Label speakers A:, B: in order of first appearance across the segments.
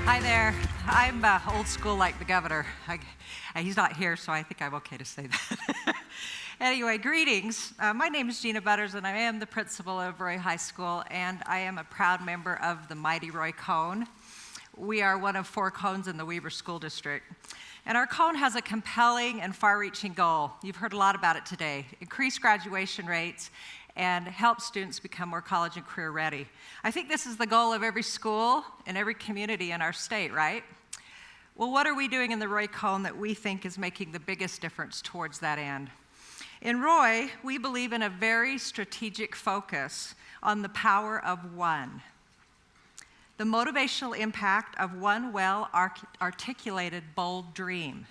A: Hi there. I'm old school like the governor. He's not here, so I think I'm okay to say that. Anyway, greetings. My name is Gina and I am the principal of Roy High School, and I am a proud member of the mighty Roy Cone. We are one of 4 cones in the Weber School District. And our cone has a compelling and far-reaching goal. You've heard a lot about it today. Increase graduation rates and help students become more college and career ready. I think this is the goal of every school and every community in our state, right? Well, what are we doing in the Roy Cone that we think is making the biggest difference towards that end? In Roy, we believe in a very strategic focus on the power of one. The motivational impact of one well-articulated, bold dream.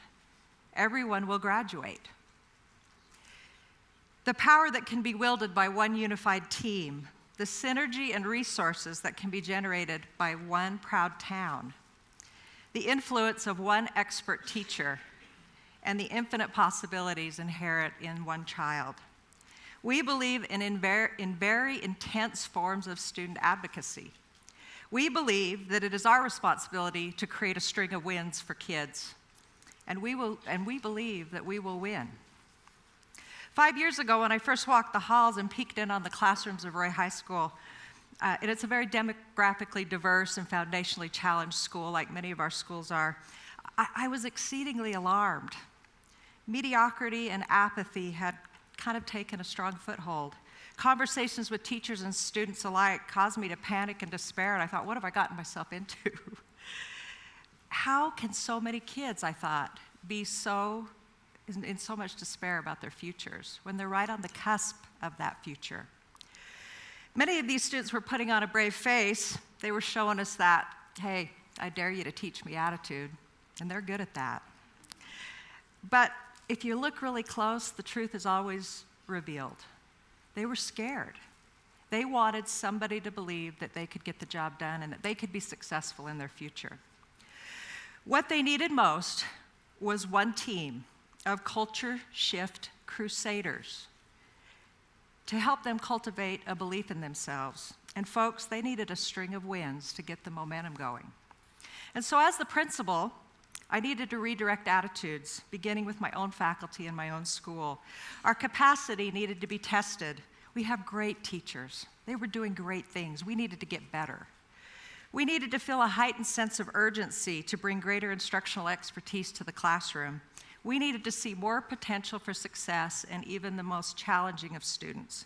A: Everyone will graduate. The power that can be wielded by one unified team, the synergy and resources that can be generated by one proud town, the influence of one expert teacher, and the infinite possibilities inherent in one child. We believe in very intense forms of student advocacy. We believe that it is our responsibility to create a string of wins for kids, and we believe that we will win. 5 years ago, when I first walked the halls and peeked in on the classrooms of Roy High School, and it's a very demographically diverse and foundationally challenged school, like many of our schools are, I was exceedingly alarmed. Mediocrity and apathy had kind of taken a strong foothold. Conversations with teachers and students alike caused me to panic and despair, and I thought, what have I gotten myself into? How can so many kids, I thought, be in so much despair about their futures when they're right on the cusp of that future? Many of these students were putting on a brave face. They were showing us that, hey, I dare you to teach me attitude, and they're good at that. But if you look really close, the truth is always revealed. They were scared. They wanted somebody to believe that they could get the job done and that they could be successful in their future. What they needed most was one team of culture shift crusaders to help them cultivate a belief in themselves. And folks, they needed a string of wins to get the momentum going. And so as the principal, I needed to redirect attitudes, beginning with my own faculty and my own school. Our capacity needed to be tested. We have great teachers. They were doing great things. We needed to get better. We needed to feel a heightened sense of urgency to bring greater instructional expertise to the classroom. We needed to see more potential for success in even the most challenging of students.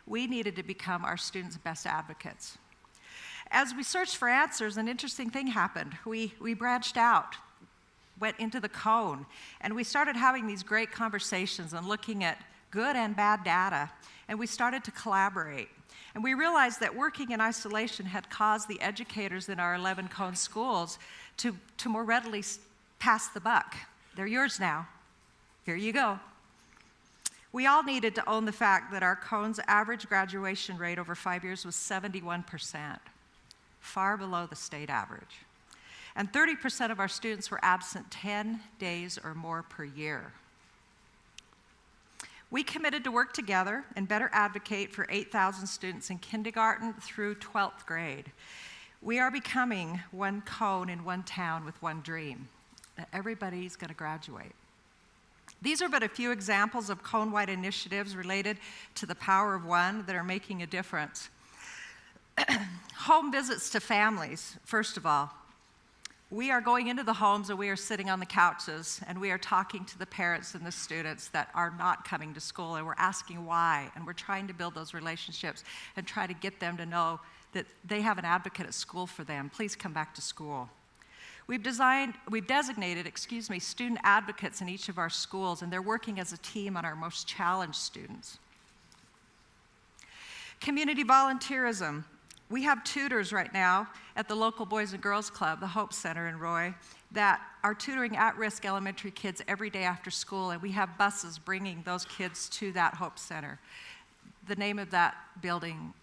A: We needed to become our students' best advocates. As we searched for answers, an interesting thing happened. We branched out, went into the cone, and we started having these great conversations and looking at good and bad data, and we started to collaborate. And we realized that working in isolation had caused the educators in our 11 cone schools to more readily pass the buck. They're yours now. Here you go. We all needed to own the fact that our cone's average graduation rate over 5 years was 71%, far below the state average. And 30% of our students were absent 10 days or more per year. We committed to work together and better advocate for 8,000 students in kindergarten through 12th grade. We are becoming one cone in one town with one dream, that everybody's going to graduate. These are but a few examples of cone-wide initiatives related to the power of one that are making a difference. Home visits to families, first of all. We are going into the homes and we are sitting on the couches and we are talking to the parents and the students that are not coming to school, and we're asking why, and we're trying to build those relationships and try to get them to know that they have an advocate at school for them. Please come back to school. We've designated student advocates in each of our schools, and they're working as a team on our most challenged students. Community volunteerism. We have tutors right now at the local Boys and Girls Club, the Hope Center in Roy, that are tutoring at-risk elementary kids every day after school, and we have buses bringing those kids to that Hope Center. The name of that building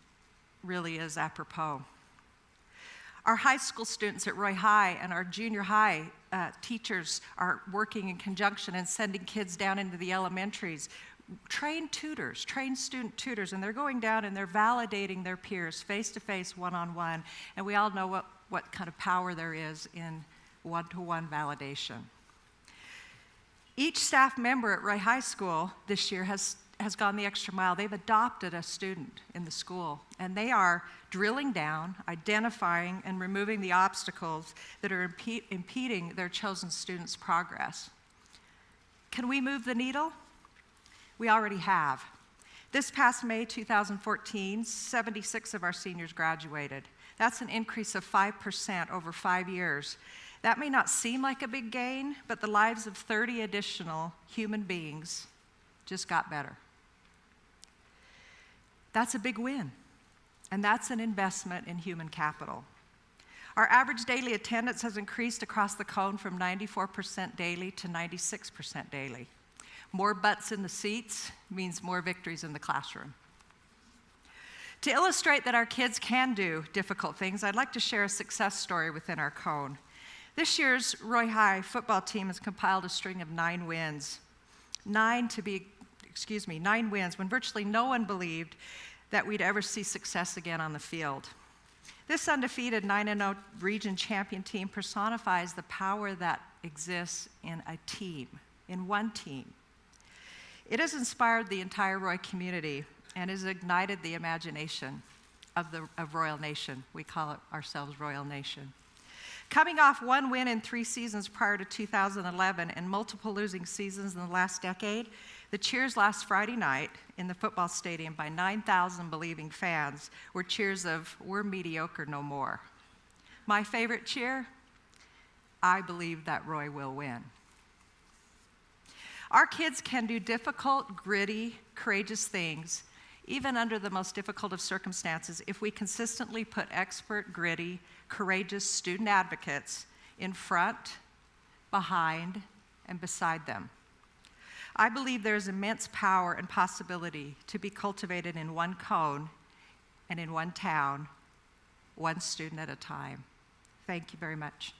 A: really is apropos. Our high school students at Roy High and our junior high teachers are working in conjunction and sending kids down into the elementaries trained tutors, trained student tutors, and they're going down and they're validating their peers face-to-face, one-on-one, and we all know what kind of power there is in one-to-one validation. Each staff member at Roy High School this year has gone the extra mile. They've adopted a student in the school, and they are drilling down, identifying, and removing the obstacles that are impeding their chosen students' progress. Can we move the needle? We already have. This past May 2014, 76 of our seniors graduated. That's an increase of 5% over 5 years. That may not seem like a big gain, but the lives of 30 additional human beings just got better. That's a big win, and that's an investment in human capital. Our average daily attendance has increased across the cone from 94% daily to 96% daily. More butts in the seats means more victories in the classroom. To illustrate that our kids can do difficult things, I'd like to share a success story within our cone. This year's Roy High football team has compiled a string of 9 wins. 9 wins when virtually no one believed that we'd ever see success again on the field. This undefeated 9-0 region champion team personifies the power that exists in a team, in one team. It has inspired the entire Roy community and has ignited the imagination of Royal Nation. We call it ourselves Royal Nation. Coming off 1 win in 3 seasons prior to 2011 and multiple losing seasons in the last decade, the cheers last Friday night in the football stadium by 9,000 believing fans were cheers of, "We're mediocre no more." My favorite cheer? "I believe that Roy will win." Our kids can do difficult, gritty, courageous things, even under the most difficult of circumstances, if we consistently put expert, gritty, courageous student advocates in front, behind, and beside them. I believe there's immense power and possibility to be cultivated in one cone and in one town, one student at a time. Thank you very much.